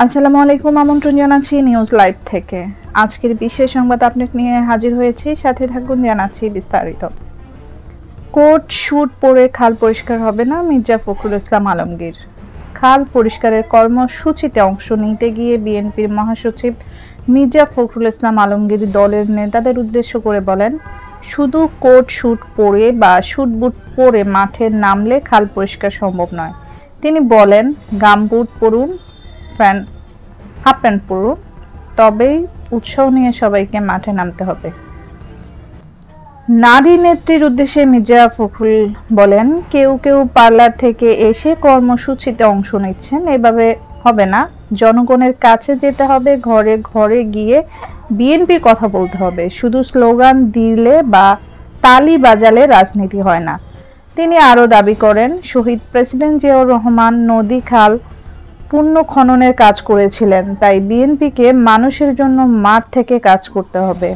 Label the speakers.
Speaker 1: আসসালামু আলাইকুম, আমন্ত্রণ জানাচ্ছি নিউজ লাইভ থেকে। আজকের বিশেষ সংবাদ আপডেট নিয়ে হাজির হয়েছি, সাথে থাকুন, জানাচ্ছি বিস্তারিত। কোট শুট পরে খাল পরিষ্কার হবে না, মির্জা ফখরুল ইসলাম আলমগীর। খাল পরিষ্কারের কর্মসূচিতে অংশ নিতে গিয়ে বিএনপির মহাসচিব মির্জা ফখরুল ইসলাম আলমগীর দলের নেতাদের উদ্দেশ্য করে বলেন, শুধু কোট শুট পরে বা শুট বুট পরে মাঠে নামলে খাল পরিষ্কার সম্ভব নয়। তিনি বলেন, গামবুট পরুন, হাফ প্যান্ট পরুন, তবেই উৎসাহ নিয়ে সবাইকে মাঠে নামতে হবে। নারী নেত্রীর উদ্দেশ্যে মির্জা ফখরুল বলেন, কেউ কেউ পার্লার থেকে এসে কর্মসূচিতে অংশ নিচ্ছেন, এভাবে হবে না। জনগণের কাছে যেতে হবে, ঘরে ঘরে গিয়ে বিএনপির কথা বলতে হবে। শুধু স্লোগান দিলে বা তালি বাজালে রাজনীতি হয় না। তিনি আরও দাবি করেন, শহীদ প্রেসিডেন্ট জিয়াউর রহমান নদী খাল পুনঃখননের কাজ করেছিলেন, তাই বিএনপিকে মানুষের জন্য মাঠ থেকে কাজ করতে হবে।